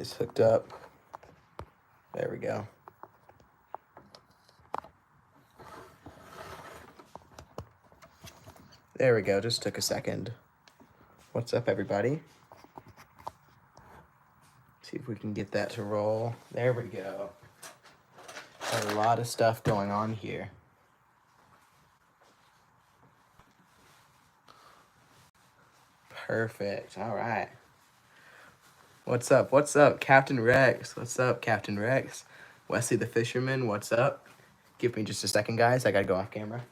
this hooked up. There we go. There we go, just took a second. What's up, everybody? See if we can get that to roll. There we go. Got a lot of stuff going on here. Perfect, all right. What's up, Captain Rex? What's up, Captain Rex? Wesley the Fisherman, what's up? Give me just a second, guys, I gotta go off camera.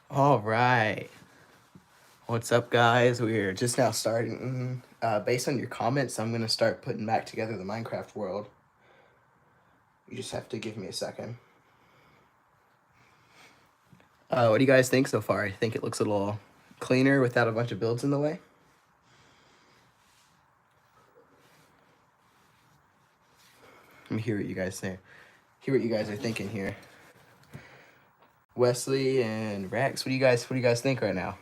All right. What's up, guys? We're just now starting. Based on your comments, I'm going to start putting back together the Minecraft world. You just have to give me a second. What do you guys think so far? I think it looks a little cleaner without a bunch of builds in the way. Let me hear what you guys say. Hear what you guys are thinking here. Wesley and Rex, what do you guys think right now?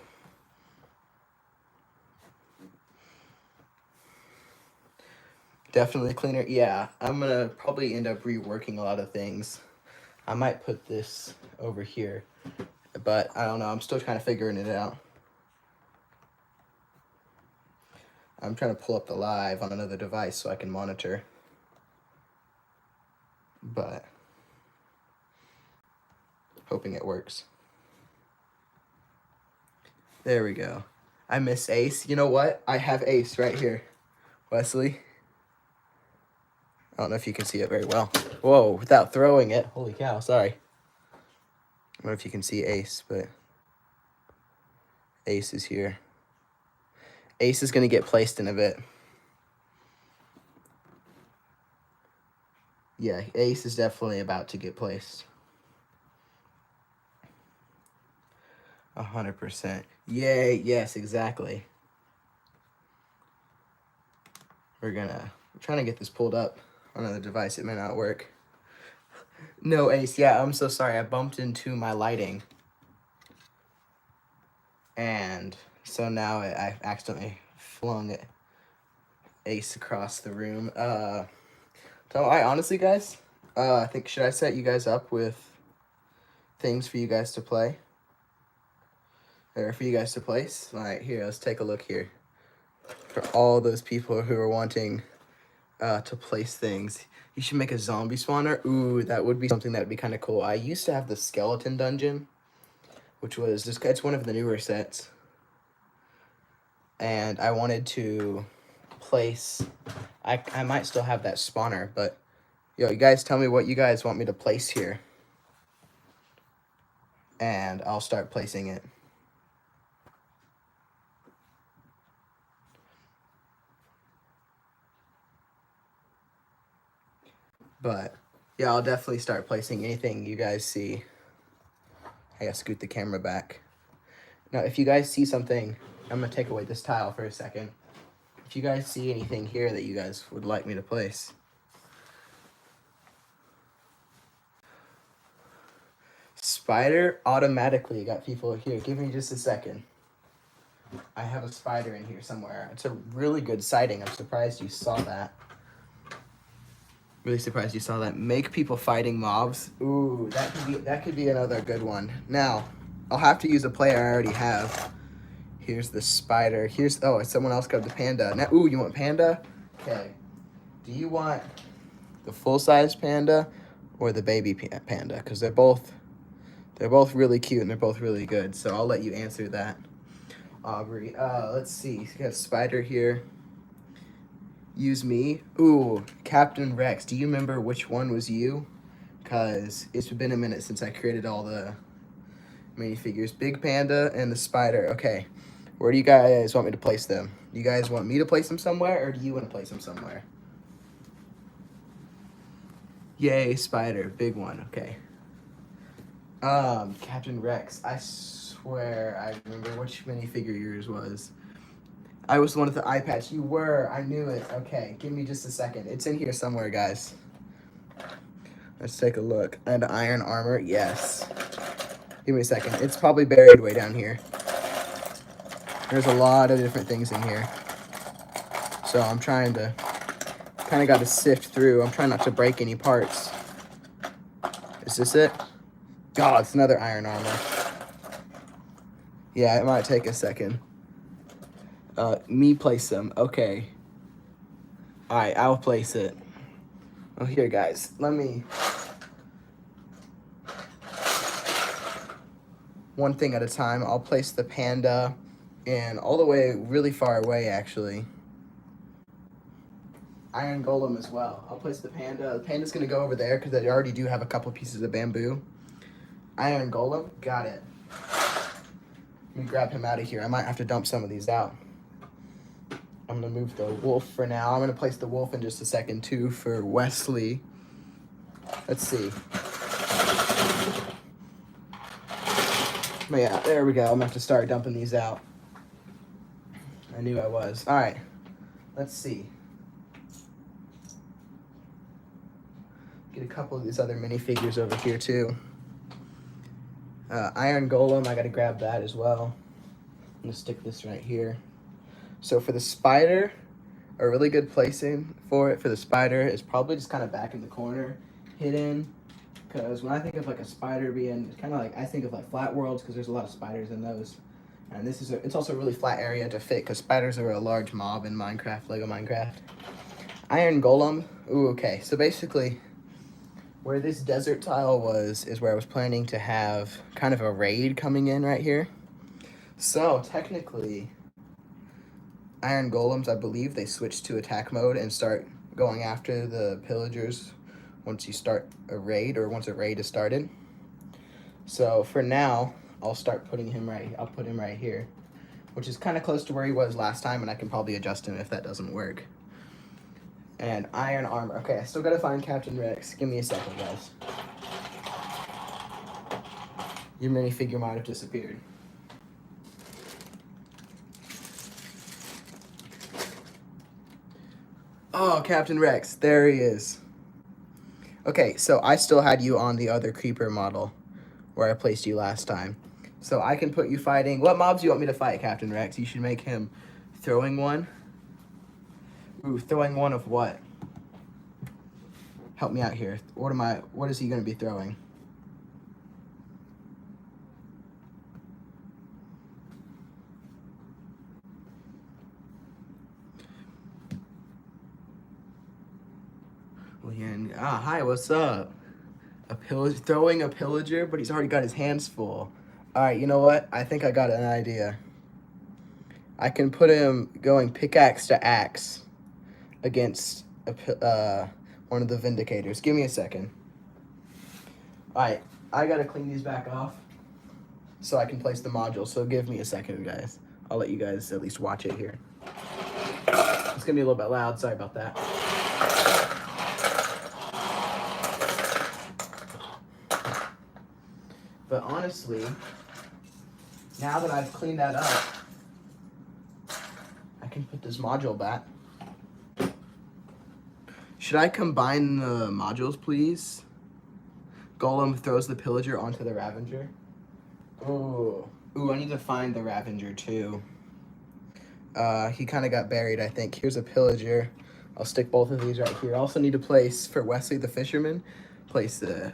Definitely cleaner. Yeah, I'm gonna probably end up reworking a lot of things. I might put this over here, but I don't know. I'm still kind of figuring it out. I'm trying to pull up the live on another device so I can monitor. But hoping it works. There we go. I miss Ace. You know what? I have Ace right here. Wesley. I don't know if you can see it very well. Whoa, without throwing it. Holy cow, sorry. I don't know if you can see Ace, but Ace is here. Ace is going to get placed in a bit. Yeah, Ace is definitely about to get placed. 100%. Yay, yes, exactly. We're trying to get this pulled up on another device. It may not work. No, Ace, yeah, I'm so sorry. I bumped into my lighting. And so now I accidentally flung Ace across the room. So I honestly, guys, I think, should I set you guys up with things for you guys to play? Or for you guys to place? All right, here, let's take a look here. For all those people who are wanting to place things, you should make a zombie spawner. Ooh, that would be something that would be kind of cool. I used to have the skeleton dungeon, which was just, it's one of the newer sets. And I wanted to place, I might still have that spawner, but yo, you guys tell me what you guys want me to place here. And I'll start placing it. But yeah, I'll definitely start placing anything you guys see. I gotta scoot the camera back. Now, if you guys see something, I'm gonna take away this tile for a second. If you guys see anything here that you guys would like me to place. Spider automatically got people here. Give me just a second. I have a spider in here somewhere. It's a really good sighting. I'm surprised you saw that. Really surprised you saw that. Make people fighting mobs. Ooh, that could be another good one. Now, I'll have to use a player I already have. Here's the spider. Oh, someone else got the panda. Now, ooh, you want panda? Okay. Do you want the full-size panda or the baby panda? Because they're both really cute and they're both really good. So I'll let you answer that, Aubrey. Let's see. You got a spider here. Use me. Ooh, Captain Rex. Do you remember which one was you? Because it's been a minute since I created all the minifigures. Big panda and the spider. Okay. Where do you guys want me to place them? Do you guys want me to place them somewhere, or do you want to place them somewhere? Yay, spider. Big one. Okay. Captain Rex. I swear I remember which minifigure yours was. I was the one with the eye patch. You were. I knew it. Okay, give me just a second. It's in here somewhere, guys. Let's take a look. And iron armor. Yes. Give me a second. It's probably buried way down here. There's a lot of different things in here. So I'm trying to... kind of got to sift through. I'm trying not to break any parts. Is this it? God, it's another iron armor. Yeah, it might take a second. Me place them. Okay. Alright, I'll place it. Oh, here, guys. Let me... one thing at a time. I'll place the panda in all the way really far away, actually. Iron golem as well. I'll place the panda. The panda's going to go over there because I already do have a couple pieces of bamboo. Iron golem. Got it. Let me grab him out of here. I might have to dump some of these out. I'm going to move the wolf for now. I'm going to place the wolf in just a second, too, for Wesley. Let's see. But yeah, there we go. I'm going to have to start dumping these out. I knew I was. All right. Let's see. Get a couple of these other minifigures over here, too. Iron golem, I got to grab that as well. I'm going to stick this right here. So for the spider, a really good placing for it for the spider is probably just kind of back in the corner, hidden. Because when I think of like a spider being, it's kind of like, I think of like flat worlds because there's a lot of spiders in those. And this is, it's also a really flat area to fit because spiders are a large mob in Minecraft, Lego Minecraft. Iron golem, ooh, okay. So basically, where this desert tile was is where I was planning to have kind of a raid coming in right here. So technically, iron golems, I believe they switch to attack mode and start going after the pillagers once you start a raid or once a raid is started. So for now, I'll start putting him I'll put him right here, which is kind of close to where he was last time, and I can probably adjust him if that doesn't work. And iron armor. Okay, I still gotta find Captain Rex. Give me a second, guys. Your minifigure might have disappeared. Oh, Captain Rex. There he is. Okay, so I still had you on the other creeper model where I placed you last time. So I can put you fighting... What mobs do you want me to fight, Captain Rex? You should make him throwing one. Ooh, throwing one of what? Help me out here. What is he going to be throwing? Hi, what's up? Throwing a pillager, but he's already got his hands full. Alright, you know what? I think I got an idea. I can put him going pickaxe to axe against one of the Vindicators. Give me a second. Alright, I gotta clean these back off so I can place the module, so give me a second, guys. I'll let you guys at least watch it here. It's gonna be a little bit loud, sorry about that. But honestly, now that I've cleaned that up, I can put this module back. Should I combine the modules, please? Golem throws the pillager onto the Ravager. Ooh, I need to find the Ravager too. He kind of got buried, I think. Here's a pillager. I'll stick both of these right here. I also need to place, for Wesley the Fisherman, place the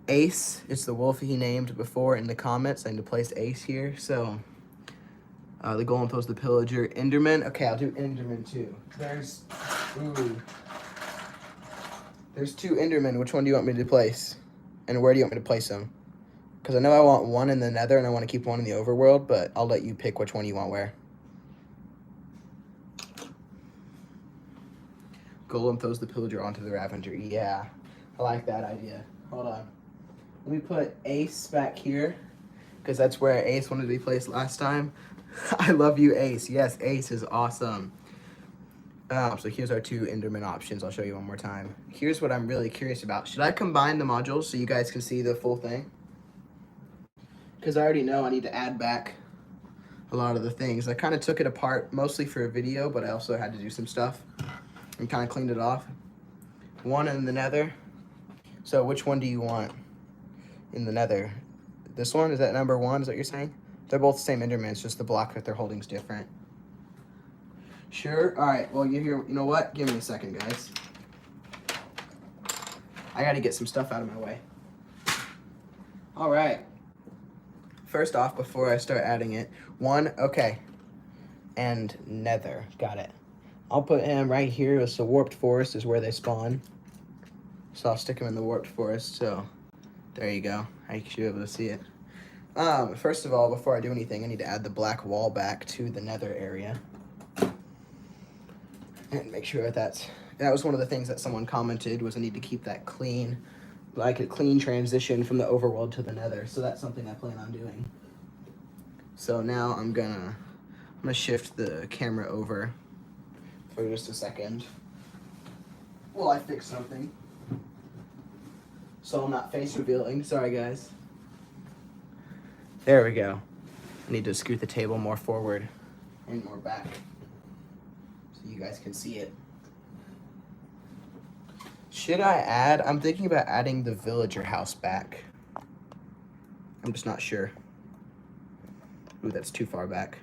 Ace. It's the wolf he named before in the comments. I need to place Ace here. So the golem throws the pillager. Enderman. Okay, I'll do Enderman too. There's two Endermen. Which one do you want me to place? And where do you want me to place them? Because I know I want one in the Nether and I want to keep one in the Overworld, but I'll let you pick which one you want where. Golem throws the pillager onto the Ravager. Yeah, I like that idea. Hold on. Let me put Ace back here, because that's where Ace wanted to be placed last time. I love you, Ace. Yes, Ace is awesome. So here's our two Enderman options. I'll show you one more time. Here's what I'm really curious about. Should I combine the modules so you guys can see the full thing? Because I already know I need to add back a lot of the things. I kind of took it apart mostly for a video, but I also had to do some stuff and kind of cleaned it off. One in the nether. So which one do you want in the nether? This one, is that number 1, is that what you're saying? They're both the same Enderman, it's just the block that they're holding is different. Sure, all right, well, you know what? Give me a second, guys. I gotta get some stuff out of my way. All right. First off, before I start adding it, okay, and nether, got it. I'll put him right here. It's the warped forest is where they spawn. So I'll stick him in the warped forest, so there you go. I should be able to see it. First of all, before I do anything, I need to add the black wall back to the nether area. And make sure that was one of the things that someone commented, was I need to keep that clean, like a clean transition from the overworld to the nether. So that's something I plan on doing. So now I'm gonna shift the camera over for just a second while I fix something. So I'm not face revealing. Sorry, guys. There we go. I need to scoot the table more forward and more back so you guys can see it. Should I add? I'm thinking about adding the villager house back. I'm just not sure. Ooh, that's too far back.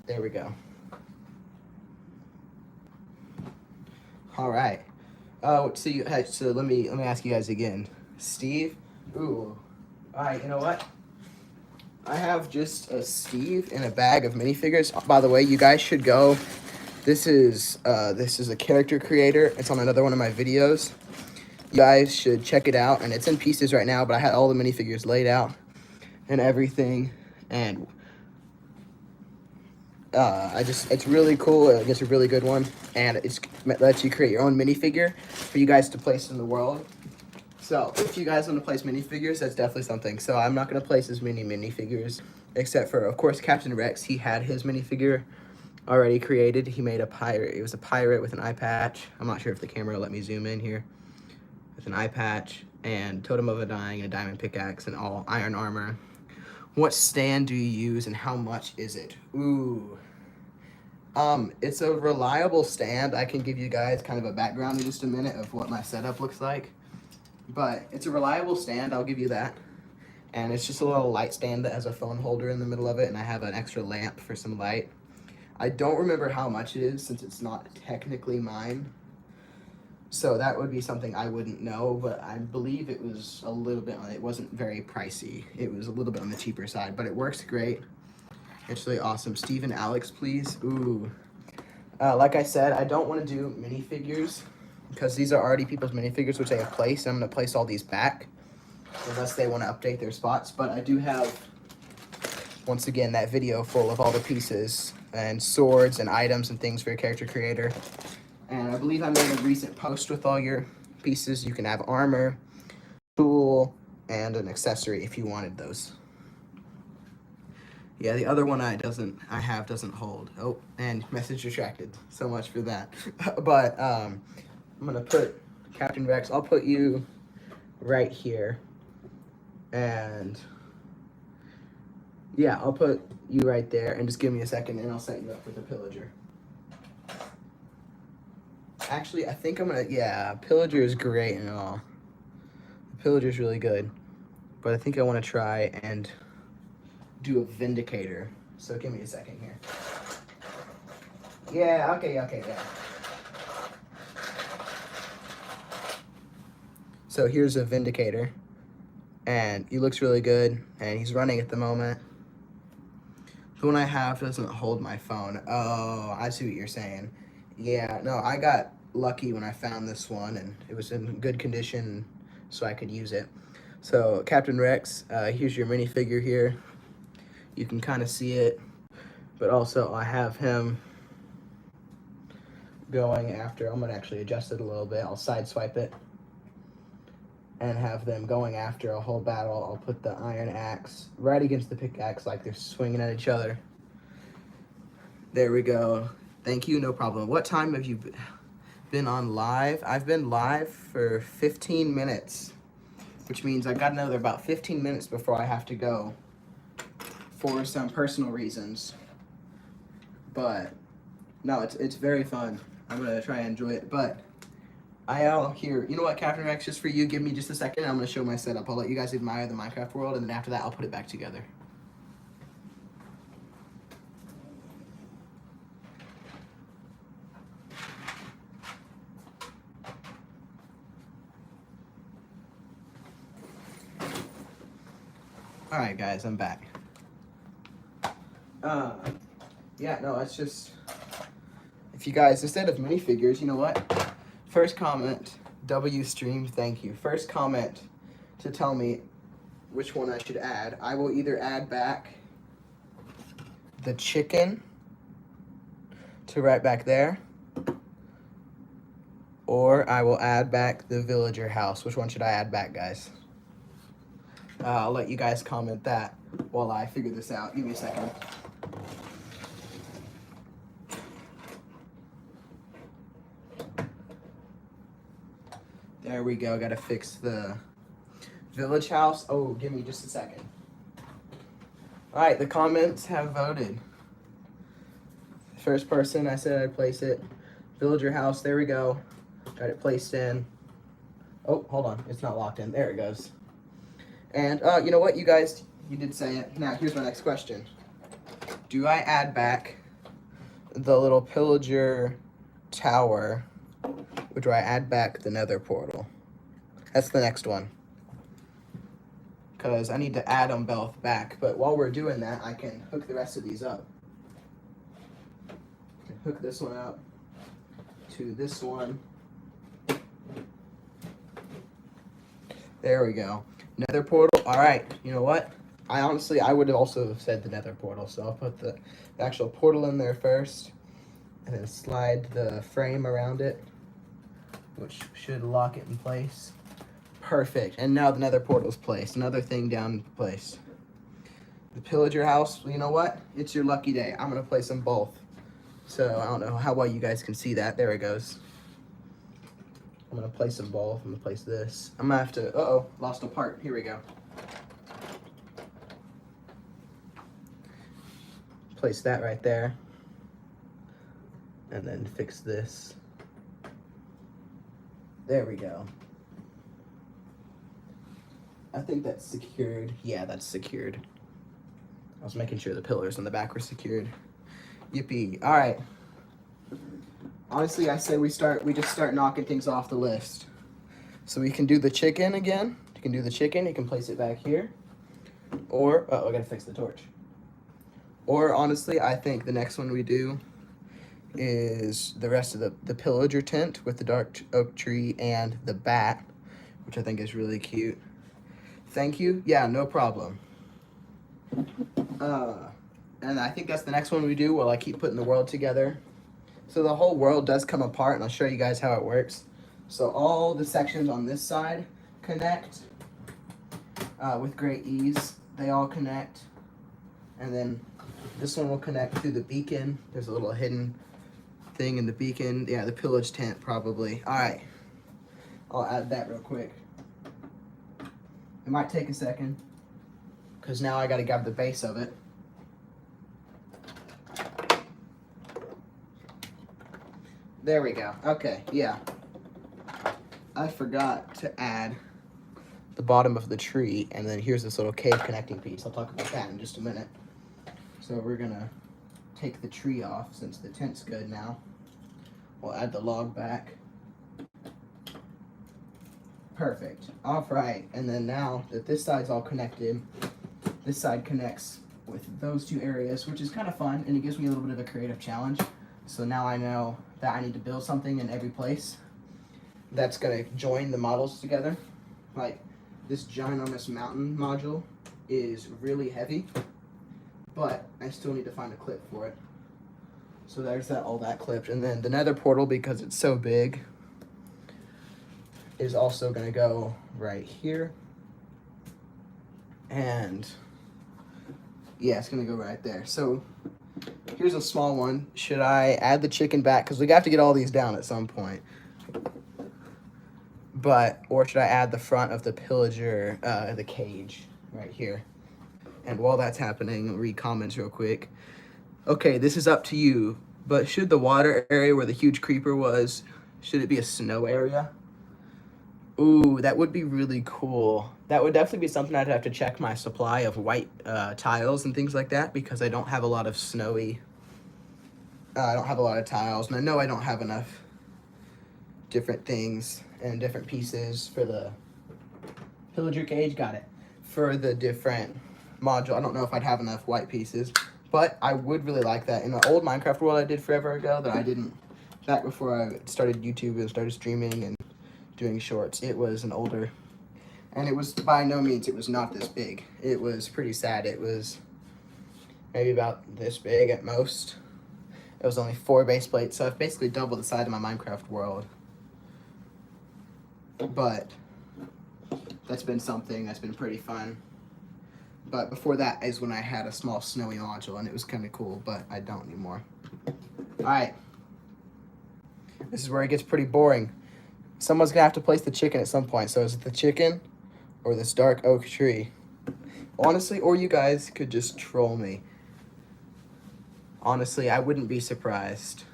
There we go. All right. So let me ask you guys again. Steve? Ooh. All right, you know what? I have just a Steve in a bag of minifigures. By the way, you guys should go. This is a character creator. It's on another one of my videos. You guys should check it out, and it's in pieces right now, but I had all the minifigures laid out and everything, and it's really cool. It's a really good one, and it lets you create your own minifigure for you guys to place in the world. So if you guys want to place minifigures, that's definitely something. So I'm not going to place as many minifigures, except for, of course, Captain Rex. He had his minifigure already created. He made a pirate. It was a pirate with an eye patch. I'm not sure if the camera will let me zoom in here. With an eye patch and Totem of Undying, a diamond pickaxe, and all iron armor. What stand do you use, and how much is it? Ooh. It's a reliable stand. I can give you guys kind of a background in just a minute of what my setup looks like. But it's a reliable stand, I'll give you that. And it's just a little light stand that has a phone holder in the middle of it, and I have an extra lamp for some light. I don't remember how much it is since it's not technically mine. So that would be something I wouldn't know, but I believe it was a little bit, it wasn't very pricey. It was a little bit on the cheaper side, but it works great. It's really awesome. Steve and Alex, please. Ooh. Like I said, I don't want to do minifigures because these are already people's minifigures, which I have placed. I'm going to place all these back unless they want to update their spots. But I do have, once again, that video full of all the pieces and swords and items and things for your character creator. And I believe I made a recent post with all your pieces. You can have armor, tool, and an accessory if you wanted those. Yeah, the other one doesn't hold. Oh, and message retracted. So much for that. But I'm gonna put Captain Rex. I'll put you right here, and yeah, I'll put you right there. And just give me a second, and I'll set you up with a pillager. Actually, I think I'm gonna. Yeah, pillager is great and all. The pillager is really good, but I think I want to try and do a vindicator. So give me a second here. Yeah, okay, yeah. So here's a vindicator, and he looks really good, and he's running at the moment. The one I have doesn't hold my phone. Oh, I see what you're saying. Yeah, no, I got lucky when I found this one, and it was in good condition, so I could use it. So Captain Rex, here's your minifigure here. You can kind of see it, but also I have him going after. I'm gonna actually adjust it a little bit. I'll sideswipe it and have them going after a whole battle. I'll put the iron axe right against the pickaxe like they're swinging at each other. There we go. Thank you, no problem. What time have you been on live? I've been live for 15 minutes. which means I got another about 15 minutes before I have to go for some personal reasons. But no, it's very fun. I'm gonna try and enjoy it. But I'll here, you know what, Captain Rex, just for you, give me just a second. I'm gonna show my setup. I'll let you guys admire the Minecraft world, and then after that, I'll put it back together. All right, guys, I'm back. Yeah, no, it's just, if you guys, instead of minifigures, you know what? First comment, W stream, thank you. First comment to tell me which one I should add. I will either add back the chicken to right back there, or I will add back the villager house. Which one should I add back, guys? I'll let you guys comment that while I figure this out. Give me a second. There we go. Gotta fix the village house. Oh, give me just a second. All right, the comments have voted. First person, I said I'd place it. Villager house, there we go. Got it placed in. Oh, hold on. It's not locked in. There it goes. And you know what, you guys, you did say it. Now, here's my next question. Do I add back the little pillager tower, or do I add back the nether portal? That's the next one. Because I need to add them both back. But while we're doing that, I can hook the rest of these up. I can hook this one up to this one. There we go. Nether portal. All right. You know what? I would have also said the nether portal. So I'll put the actual portal in there first, and then slide the frame around it, which should lock it in place. Perfect. And now the nether portal's placed. Another thing down placed. The pillager house. You know what? It's your lucky day. I'm gonna place them both. So I don't know how well you guys can see that. There it goes. I'm gonna place them both. I'm gonna place this. I'm gonna have to, uh-oh, lost a part. Here we go. Place that right there. And then fix this. There we go. I think that's secured. Yeah, that's secured. I was making sure the pillars in the back were secured. Yippee. All right. Honestly, I say we just start knocking things off the list. So we can do the chicken again. You can do the chicken. You can place it back here. Or, I gotta fix the torch. Or honestly, I think the next one we do is the rest of the pillager tent with the dark oak tree and the bat, which I think is really cute. Thank you. Yeah, no problem. And I think that's the next one we do while I keep putting the world together. So the whole world does come apart, and I'll show you guys how it works. So all the sections on this side connect with great ease. They all connect. And then this one will connect to the beacon. There's a little hidden thing in the beacon. Yeah, the pillage tent probably. All right. I'll add that real quick. It might take a second, because now I got to grab the base of it. There we go. Okay, yeah. I forgot to add the bottom of the tree, and then here's this little cave connecting piece. I'll talk about that in just a minute. So we're gonna take the tree off since the tent's good now. We'll add the log back. Perfect. All right, and then now that this side's all connected, this side connects with those two areas, which is kind of fun, and it gives me a little bit of a creative challenge. So now I know that I need to build something in every place that's gonna join the models together. Like this ginormous mountain module is really heavy, but I still need to find a clip for it. So there's all that clipped. And then the nether portal, because it's so big, is also gonna go right here. And yeah, it's gonna go right there. So here's a small one. Should I add the chicken back? Because we have to get all these down at some point. or should I add the front of the pillager, the cage right here? And while that's happening, I'll read comments real quick. Okay, this is up to you, but should the water area where the huge creeper was, should it be a snow area? Ooh, that would be really cool. That would definitely be something I'd have to check my supply of white tiles and things like that, because I don't have a lot of snowy, I don't have a lot of tiles, and I know I don't have enough different things and different pieces for the pillager cage, got it, for the different module. I don't know if I'd have enough white pieces, but I would really like that. In the old Minecraft world I did forever ago that I didn't, back before I started YouTube and started streaming and doing shorts, it was an older, and it was by no means, it was not this big. It was pretty sad. It was maybe about this big at most. It was only 4 base plates, so I've basically doubled the size of my Minecraft world. But that's been something that's been pretty fun. But before that is when I had a small snowy module, and it was kind of cool, but I don't anymore. Alright. This is where it gets pretty boring. Someone's going to have to place the chicken at some point. So is it the chicken or this dark oak tree? Honestly, or you guys could just troll me. Honestly, I wouldn't be surprised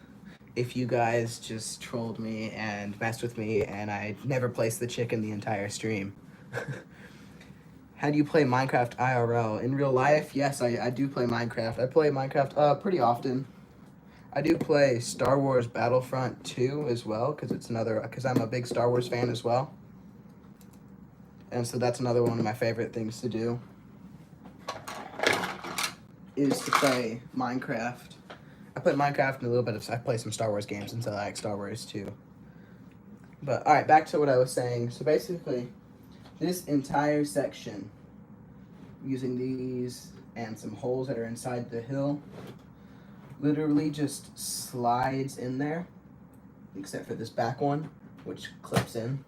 if you guys just trolled me and messed with me and I never placed the chicken the entire stream. How do you play Minecraft IRL? In real life, yes, I do play Minecraft. I play Minecraft pretty often. I do play Star Wars Battlefront 2 as well, because I'm a big Star Wars fan as well. And so that's another one of my favorite things to do, is to play Minecraft. I play Minecraft and a little bit of, I play some Star Wars games since I like Star Wars too. But alright, back to what I was saying. So basically, this entire section, using these and some holes that are inside the hill, literally just slides in there, except for this back one, which clips in,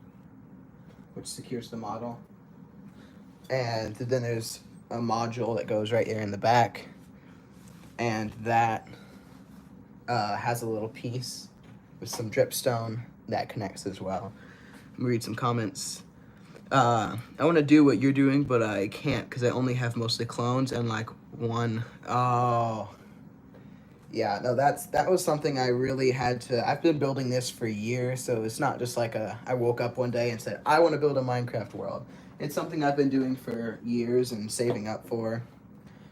which secures the model. And then there's a module that goes right here in the back, and that has a little piece with some dripstone that connects as well. Let me read some comments. I want to do what you're doing, but I can't because I only have mostly clones and like one. Oh, yeah, no, that was something I really had to. I've been building this for years, so it's not just like I woke up one day and said I want to build a Minecraft world. It's something I've been doing for years and saving up for,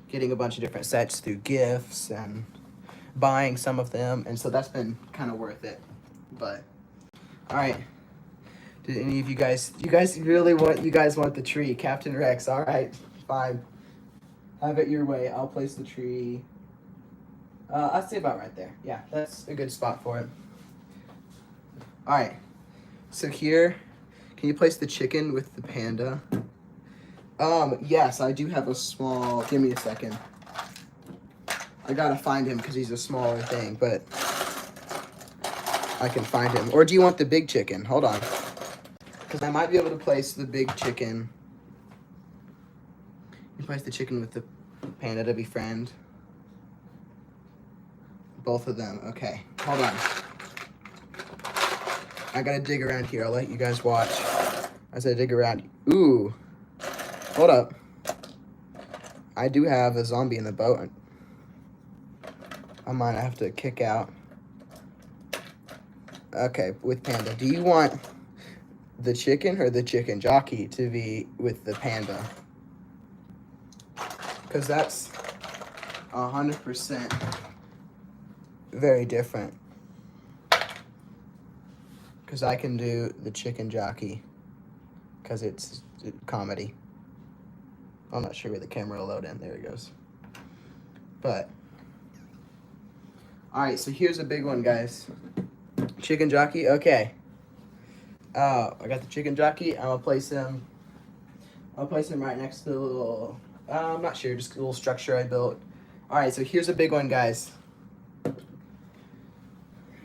getting a bunch of different sets through gifts and buying some of them, and so that's been kind of worth it. But all right. Did any of you guys really want the tree? Captain Rex, all right, fine. Have it your way. I'll place the tree. I'll say about right there. Yeah, that's a good spot for it. All right, so here, can you place the chicken with the panda? Yes, I do have a small, give me a second. I gotta find him because he's a smaller thing, but I can find him. Or do you want the big chicken? Hold on. Because I might be able to place the big chicken. You place the chicken with the panda to befriend. Both of them. Okay, hold on. I gotta dig around here. I'll let you guys watch as I dig around. Ooh. Hold up. I do have a zombie in the boat. I might have to kick out. Okay, with panda. Do you want the chicken or the chicken jockey to be with the panda? Because that's 100% very different. Because I can do the chicken jockey because it's comedy. I'm not sure where the camera will load in. There it goes. But all right, so here's a big one, guys. Chicken jockey, okay. I got the chicken jockey. I'll place him right next to the little, I'm not sure, just a little structure I built. All right, so here's a big one, guys.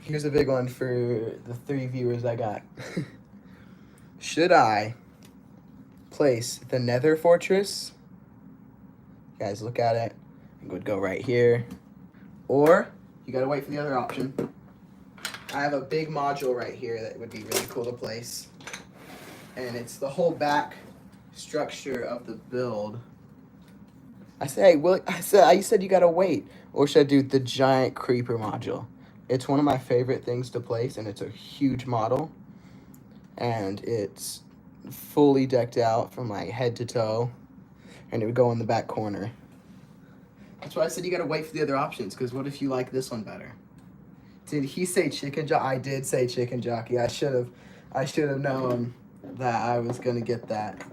Here's a big one for the 3 viewers I got. Should I place the Nether Fortress? Guys, look at it. It would go right here. Or you gotta wait for the other option. I have a big module right here that would be really cool to place. and it's the whole back structure of the build. I said, hey, Will, you said you gotta wait, or should I do the giant creeper module? It's one of my favorite things to place, and it's a huge model, and it's fully decked out from like head to toe, and it would go in the back corner. That's why I said you gotta wait for the other options, because what if you like this one better? Did he say chicken jockey? I did say chicken jockey. I should have known that I was gonna get that.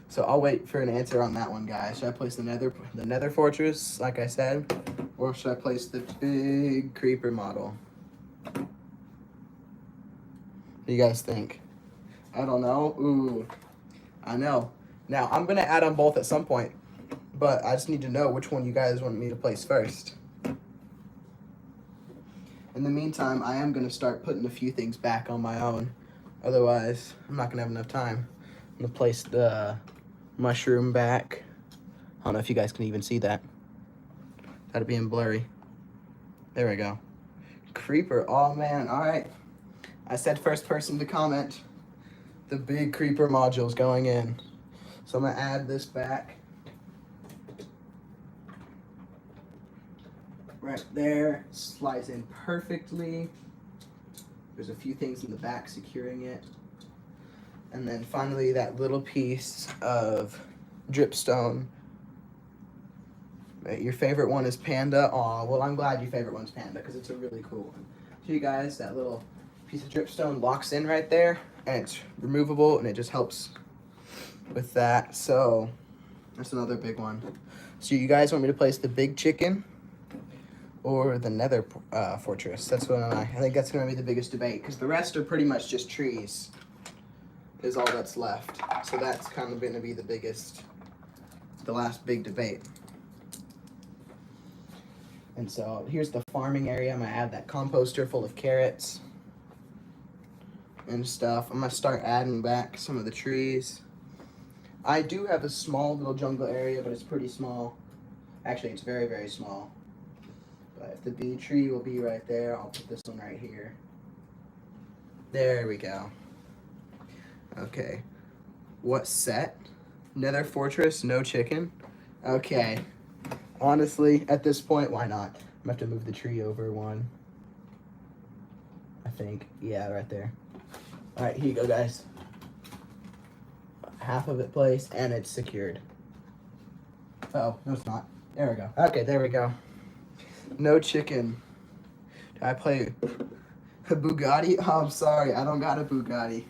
So I'll wait for an answer on that one, guys. Should I place the nether fortress, like I said, or should I place the big creeper model? What do you guys think? I don't know. Ooh, I know. Now I'm gonna add on both at some point, but I just need to know which one you guys want me to place first. In the meantime, I am gonna start putting a few things back on my own. Otherwise, I'm not gonna have enough time. I'm gonna place the mushroom back. I don't know if you guys can even see that. That'd be in blurry. There we go. Creeper, oh man, all right. I said first person to comment. The big creeper module's going in. So I'm gonna add this back. Right there, slides in perfectly. There's a few things in the back securing it. And then finally that little piece of dripstone. Your favorite one is Panda. Aw, well I'm glad your favorite one's Panda because it's a really cool one. So you guys, that little piece of dripstone locks in right there and it's removable and it just helps with that. So that's another big one. So you guys want me to place the big chicken or the nether fortress? That's what I think that's gonna be the biggest debate because the rest are pretty much just trees. Is all that's left. So that's kind of going to be the last big debate. And so here's the farming area. I'm going to add that composter full of carrots and stuff. I'm going to start adding back some of the trees. I do have a small little jungle area, but it's pretty small. Actually, it's very, very small. But if the bee tree will be right there, I'll put this one right here. There we go. Okay, what set? Nether fortress, no chicken? Okay, honestly, at this point, why not? I'm gonna have to move the tree over one. I think, yeah, right there. All right, here you go, guys. Half of it placed, and it's secured. Oh, no it's not. There we go. Okay, there we go. No chicken. Did I play a Bugatti? Oh, I'm sorry, I don't got a Bugatti.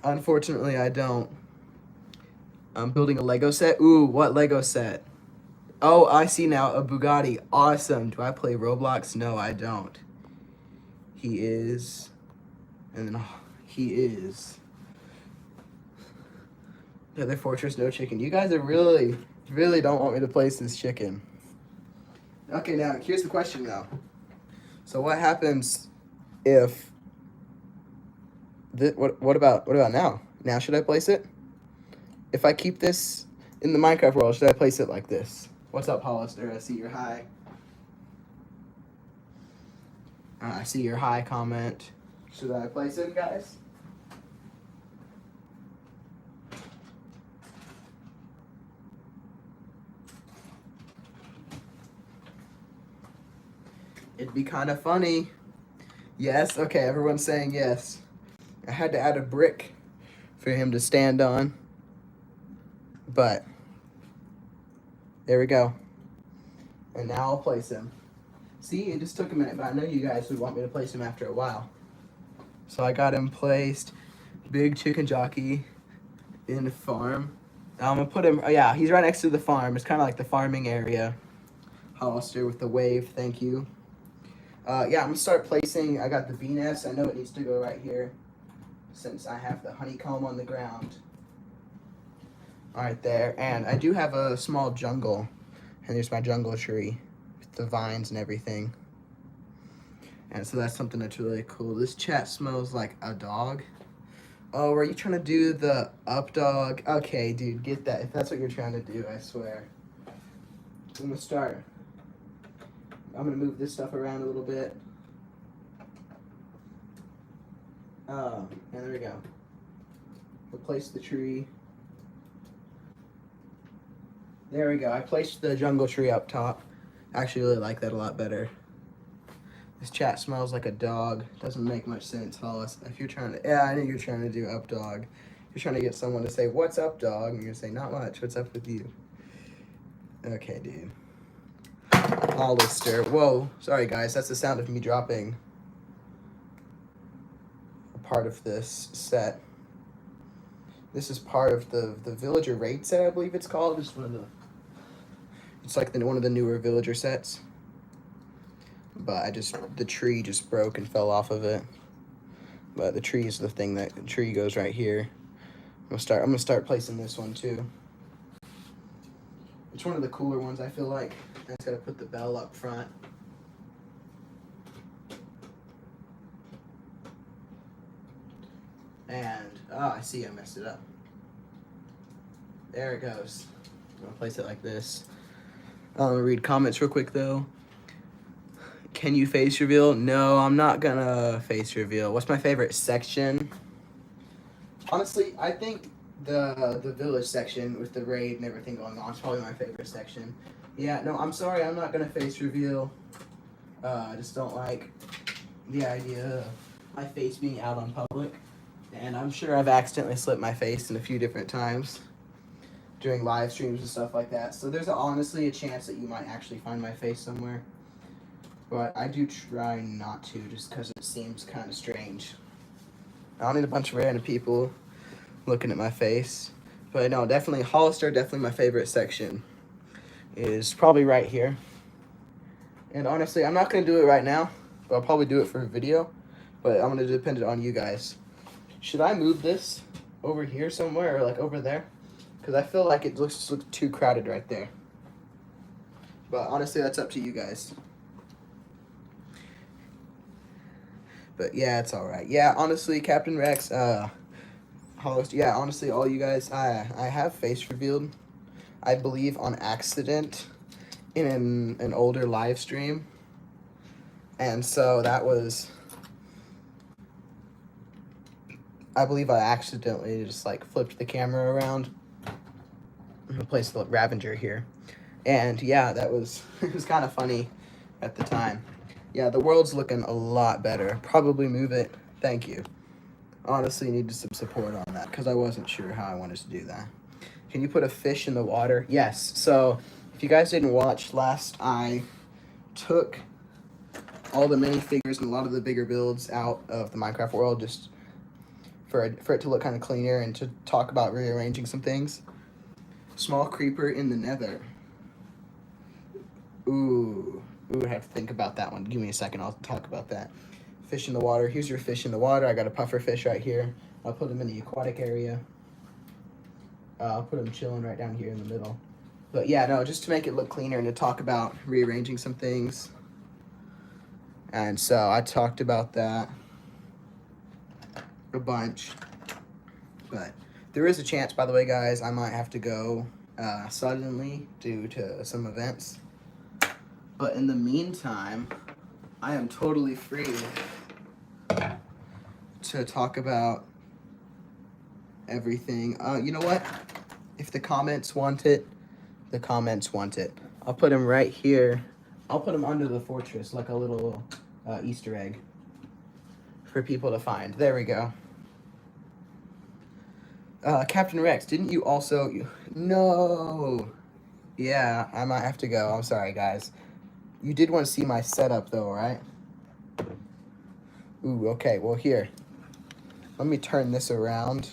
Unfortunately, I don't. I'm building a Lego set. Ooh, what Lego set? Oh, I see now, a Bugatti. Awesome. Do I play Roblox? No, I don't. He is. And then he is. Nether fortress, no chicken. You guys are really don't want me to place this chicken. Okay, now, here's the question, though. So what happens if... What about now? Now should I place it? If I keep this in the Minecraft world, should I place it like this? What's up, Hollister? I see your hi. I see your hi comment. Should I place it, guys? It'd be kind of funny. Yes? Okay, everyone's saying yes. I had to add a brick for him to stand on. But there we go. And now I'll place him. See, it just took a minute, but I know you guys would want me to place him after a while. So I got him placed. Big chicken jockey in the farm. Now I'm gonna put him, oh yeah, he's right next to the farm. It's kind of like the farming area. Hollister with the wave, thank you. Yeah, I'm gonna start placing, I got the bee nest. I know it needs to go right here since I have the honeycomb on the ground. Right there, and I do have a small jungle, and there's my jungle tree with the vines and everything. And so that's something that's really cool. This chat smells like a dog. Oh, are you trying to do the up dog? Okay, dude, get that. If that's what you're trying to do, I swear. I'm gonna start. I'm gonna move this stuff around a little bit. And there we go. Replace the tree. There we go. I placed the jungle tree up top. I actually really like that a lot better. This chat smells like a dog. Doesn't make much sense, Hollis. If you're trying to, yeah, I know you're trying to do up dog. You're trying to get someone to say, "What's up, dog?" And you're gonna say, "Not much. What's up with you?" Okay, dude. Hollister. Whoa. Sorry, guys. That's the sound of me dropping a part of this set. This is part of the Villager Raid set, I believe it's called. It's one of the. It's like one of the newer Villager sets. But the tree just broke and fell off of it. But the tree is the thing the tree goes right here. I'm gonna start placing this one too. It's one of the cooler ones, I feel like. I just gotta put the bell up front. And I see I messed it up. There it goes. I'm gonna place it like this. I'm gonna read comments real quick though. Can you face reveal? No, I'm not gonna face reveal. What's my favorite section? Honestly, I think the village section with the raid and everything going on is probably my favorite section. Yeah, no, I'm sorry, I'm not gonna face reveal. I just don't like the idea of my face being out on public. And I'm sure I've accidentally slipped my face in a few different times during live streams and stuff like that. So there's honestly a chance that you might actually find my face somewhere. But I do try not to, just because it seems kind of strange. I don't need a bunch of random people looking at my face. But no, definitely, Hollister, definitely my favorite section is probably right here. And honestly, I'm not going to do it right now, but I'll probably do it for a video. But I'm going to depend it on you guys. Should I move this over here somewhere or like over there? Because I feel like it looks too crowded right there. But honestly, that's up to you guys. But yeah, it's all right. Yeah, honestly, Captain Rex, Hollister, yeah, honestly, all you guys, I have face revealed, I believe, on accident in an older live stream. And so that was, I believe I accidentally just like flipped the camera around and replaced the Ravager here. And yeah, that was, it was kind of funny at the time. Yeah, the world's looking a lot better. Probably move it. Thank you. Honestly, needed some support on that because I wasn't sure how I wanted to do that. Can you put a fish in the water? Yes. So if you guys didn't watch last, I took all the minifigures and a lot of the bigger builds out of the Minecraft world just for it to look kind of cleaner and to talk about rearranging some things. Small creeper in the nether. Ooh, I have to think about that one. Give me a second, I'll talk about that. Fish in the water. Here's your fish in the water. I got a puffer fish right here. I'll put him in the aquatic area. I'll put him chilling right down here in the middle. But yeah, no, just to make it look cleaner and to talk about rearranging some things. And so I talked about that a bunch. But there is a chance, by the way, guys, I might have to go suddenly due to some events. But in the meantime, I am totally free to talk about everything. You know what? If the comments want it, the comments want it. I'll put them right here. I'll put them under the fortress like a little Easter egg for people to find. There we go. Captain Rex, didn't you also... No! Yeah, I might have to go. I'm sorry, guys. You did want to see my setup, though, right? Ooh, okay. Well, here. Let me turn this around.